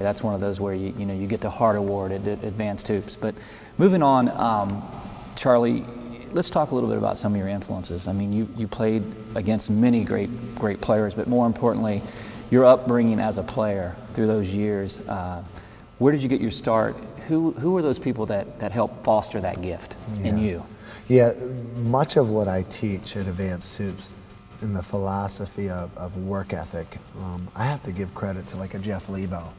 That's one of those where you get the Hart Award at Advanced Hoops. But moving on, Charlie, let's talk a little bit about some of your influences. I mean, you played against many great players, but more importantly, your upbringing as a player through those years. Where did you get your start? Who were those people that helped foster that gift in you? Yeah, much of what I teach at Advanced Hoops in the philosophy of work ethic, I have to give credit to like a Jeff Lebo,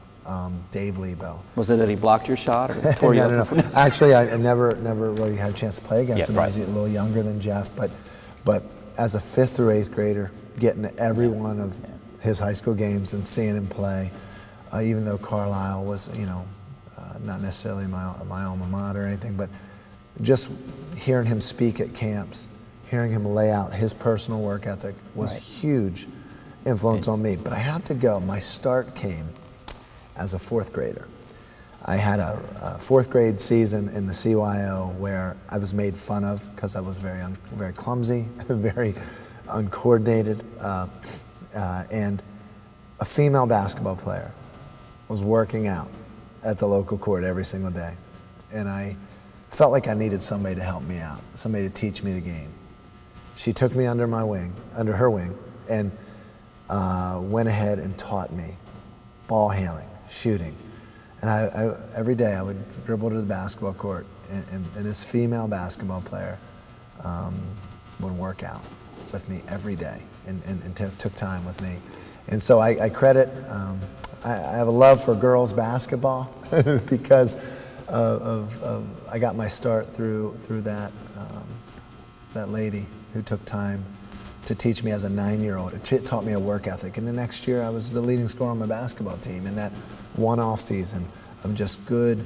Dave Lebo. Was it that he blocked your shot or tore you No. Actually, I never really had a chance to play against him. Right. I was a little younger than Jeff, but as a 5th through 8th grader, getting to every one of his high school games and seeing him play, even though Carlisle was, not necessarily my alma mater or anything, but just hearing him speak at camps, hearing him lay out his personal work ethic was huge influence on me. But I have to go, my start came as a 4th grader. I had a 4th grade season in the CYO where I was made fun of because I was very clumsy, very uncoordinated, and a female basketball player was working out at the local court every single day. And I felt like I needed somebody to help me out, somebody to teach me the game. She took me under her wing, and went ahead and taught me ball handling, shooting. And I every day I would dribble to the basketball court, and this female basketball player would work out with me every day and took time with me. And so I credit, I have a love for girls basketball because I got my start through that lady who took time to teach me as a 9-year-old. It taught me a work ethic. And the next year I was the leading scorer on my basketball team in that one off season of just good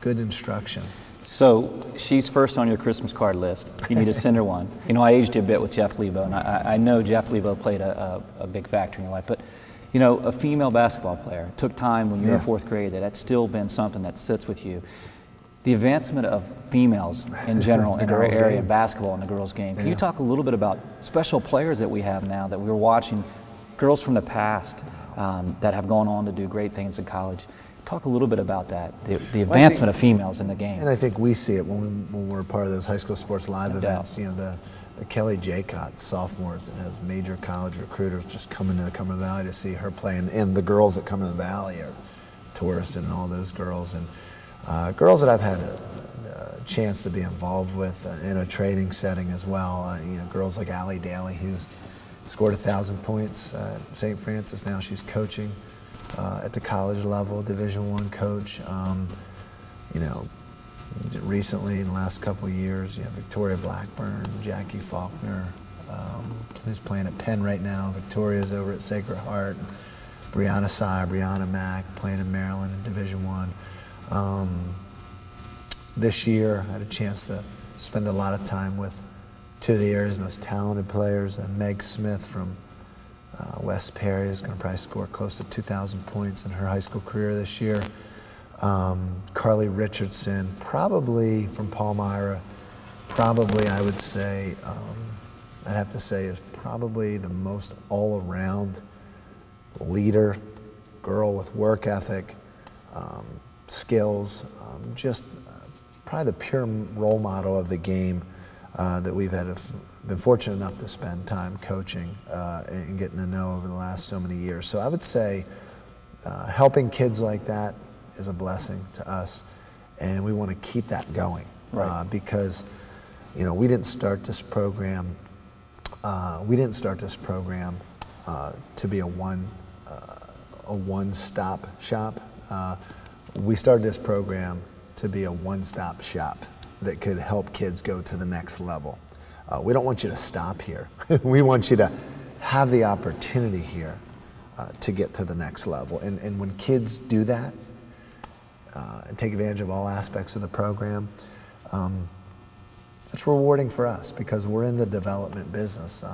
instruction. So she's first on your Christmas card list. You need to send her one. I aged you a bit with Jeff Lebo, and I know Jeff Lebo played a big factor in your life. But a female basketball player took time when you were in 4th grade. That's still been something that sits with you. The advancement of females in general in our area, basketball and the girls' game. Can you talk a little bit about special players that we have now that we're watching, girls from the past that have gone on to do great things in college? Talk a little bit about that, the advancement of females in the game. And I think we see it when we're part of those high school sports live events. The Kelly Jaycott sophomores that has major college recruiters just coming to the Cumberland Valley to see her play, and the girls that come to the Valley are tourists and all those girls. And girls that I've had a chance to be involved with in a training setting as well. Girls like Allie Daly, who's scored 1,000 points at St. Francis. Now she's coaching at the college level, Division I coach. Recently in the last couple of years, Victoria Blackburn, Jackie Faulkner, who's playing at Penn right now. Victoria's over at Sacred Heart. Brianna Sire, Brianna Mack, playing in Maryland in Division I. This year, I had a chance to spend a lot of time with two of the area's most talented players. Meg Smith from West Perry is going to probably score close to 2,000 points in her high school career this year. Carly Richardson, probably from Palmyra, I would say, I'd have to say is probably the most all-around leader, girl with work ethic, skills, just probably the pure role model of the game that we've been fortunate enough to spend time coaching and getting to know over the last so many years. So I would say helping kids like that is a blessing to us, and we want to keep that going. Because we didn't start this program to be a one-stop shop. We started this program to be a one-stop shop that could help kids go to the next level. We don't want you to stop here. We want you to have the opportunity here to get to the next level. And when kids do that and take advantage of all aspects of the program, it's rewarding for us because we're in the development business.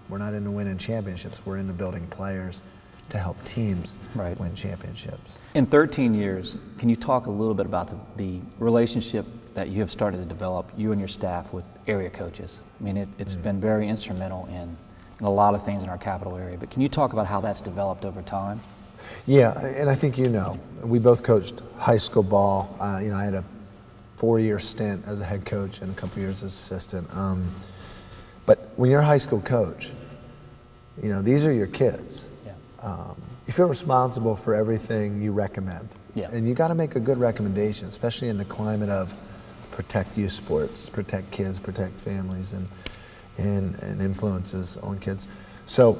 We're not into winning championships. We're into building players to help teams win championships. In 13 years, can you talk a little bit about the relationship that you have started to develop, you and your staff, with area coaches? I mean, it's been very instrumental in a lot of things in our capital area, but can you talk about how that's developed over time? Yeah, and I think we both coached high school ball. I had a 4-year stint as a head coach and a couple years as assistant. But when you're a high school coach, these are your kids. Yeah. You feel responsible for everything you recommend. Yeah. And you got to make a good recommendation, especially in the climate of protect youth sports, protect kids, protect families, and influences on kids. So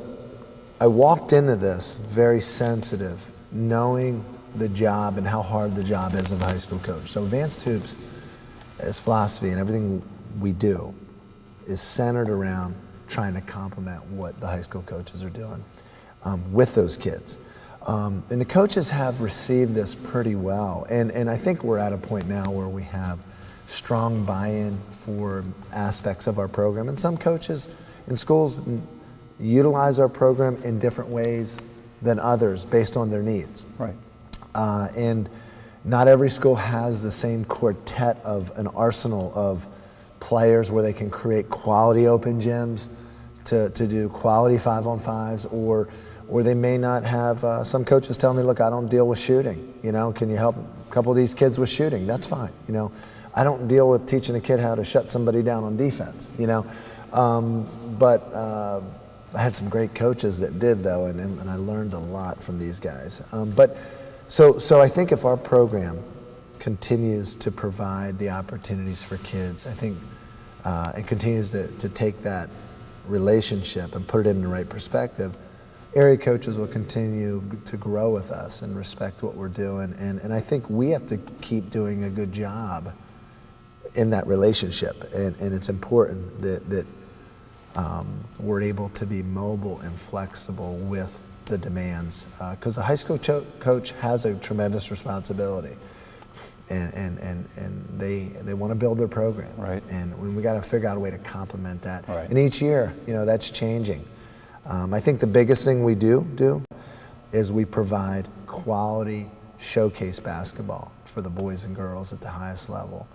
I walked into this very sensitive, knowing the job and how hard the job is of a high school coach. So Advanced Hoops, as philosophy and everything we do, is centered around trying to complement what the high school coaches are doing with those kids. And the coaches have received this pretty well. And I think we're at a point now where we have strong buy-in for aspects of our program. And some coaches in schools utilize our program in different ways than others based on their needs. Right. And not every school has the same quartet of an arsenal of players where they can create quality open gyms to do quality 5-on-5s, or they may not have, some coaches tell me, look, I don't deal with shooting, can you help a couple of these kids with shooting? That's fine, I don't deal with teaching a kid how to shut somebody down on defense, but I had some great coaches that did, though, and I learned a lot from these guys. So I think if our program continues to provide the opportunities for kids, I think, and continues to take that relationship and put it in the right perspective, area coaches will continue to grow with us and respect what we're doing. And I think we have to keep doing a good job in that relationship. And it's important that we're able to be mobile and flexible with the demands, because the high school coach has a tremendous responsibility, and they want to build their program, right? And we got to figure out a way to complement that. Right. And each year, that's changing. I think the biggest thing we do is we provide quality showcase basketball for the boys and girls at the highest level,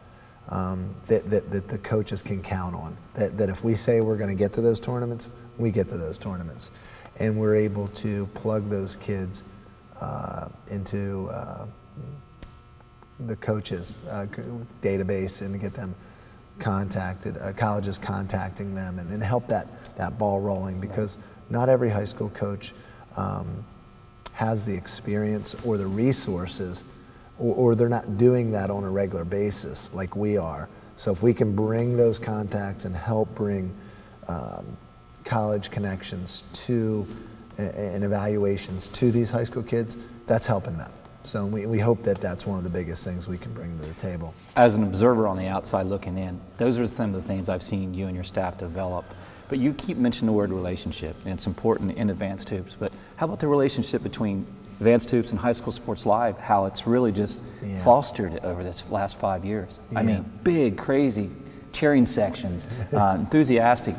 that the coaches can count on. That if we say we're going to get to those tournaments, we get to those tournaments. And we're able to plug those kids into the coaches' database and to get them contacted, colleges contacting them, and help that ball rolling, because not every high school coach has the experience or the resources, or they're not doing that on a regular basis like we are. So if we can bring those contacts and help bring college connections to and evaluations to these high school kids, that's helping them. So we hope that that's one of the biggest things we can bring to the table. As an observer on the outside looking in, those are some of the things I've seen you and your staff develop. But you keep mentioning the word relationship, and it's important in Advanced Hoops. But how about the relationship between Advanced Hoops and High School Sports Live, how it's really just fostered over this last 5 years? Yeah. I mean, big, crazy cheering sections, enthusiastic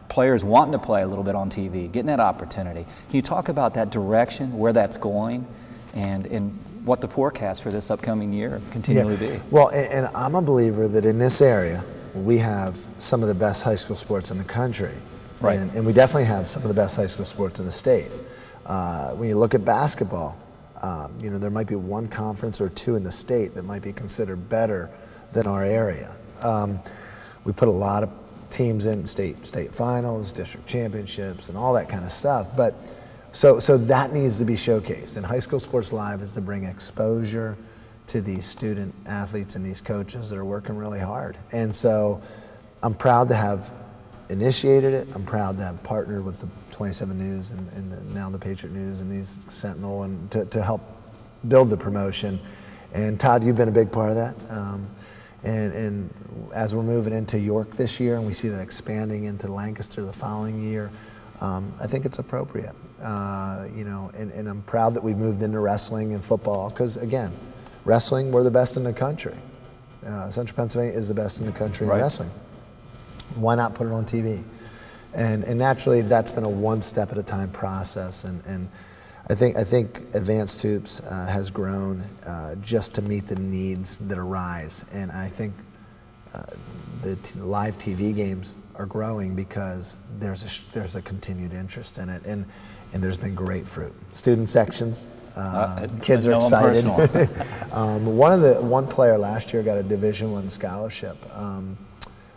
players wanting to play a little bit on TV, getting that opportunity. Can you talk about that direction, where that's going, and what the forecast for this upcoming year continually be? Well, and I'm a believer that in this area, we have some of the best high school sports in the country. Right. And we definitely have some of the best high school sports in the state. When you look at basketball, there might be one conference or two in the state that might be considered better than our area. We put a lot of teams in state finals, district championships, and all that kind of stuff. But so that needs to be showcased. And High School Sports Live is to bring exposure to these student athletes and these coaches that are working really hard. And so I'm proud to have initiated it. I'm proud to have partnered with the 27 News and now the Patriot News and these Sentinel, and to help build the promotion. And Todd, you've been a big part of that. And as we're moving into York this year, and we see that expanding into Lancaster the following year, I think it's appropriate. And I'm proud that we moved into wrestling and football, because again, wrestling, we're the best in the country. Central Pennsylvania is the best in the country in wrestling. Why not put it on TV? And naturally, that's been a one step at a time process. And I think Advanced Hoops has grown just to meet the needs that arise. And I think the live TV games are growing because there's a continued interest in it. and there's been great fruit. Student sections, kids are know 'em excited. personally. One player last year got a Division I scholarship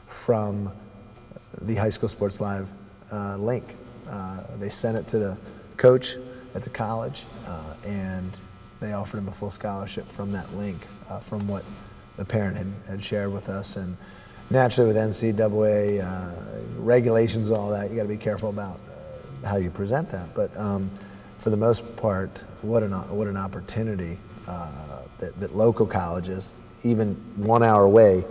from the High School Sports Live link. They sent it to the coach at the college, and they offered him a full scholarship from that link, from what the parent had shared with us. And naturally, with NCAA regulations and all that, you got to be careful about how you present that. But for the most part, what an opportunity that local colleges, even 1 hour away,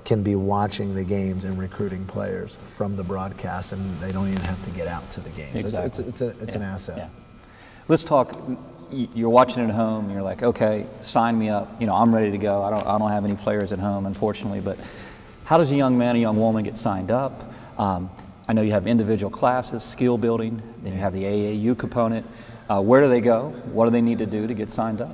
can be watching the games and recruiting players from the broadcast, and they don't even have to get out to the games. Exactly. It's an asset. Yeah. Let's talk. You're watching it at home. And you're like, okay, sign me up. I'm ready to go. I don't have any players at home, unfortunately. But how does a young man, a young woman get signed up? I know you have individual classes, skill building. Then you have the AAU component. Where do they go? What do they need to do to get signed up?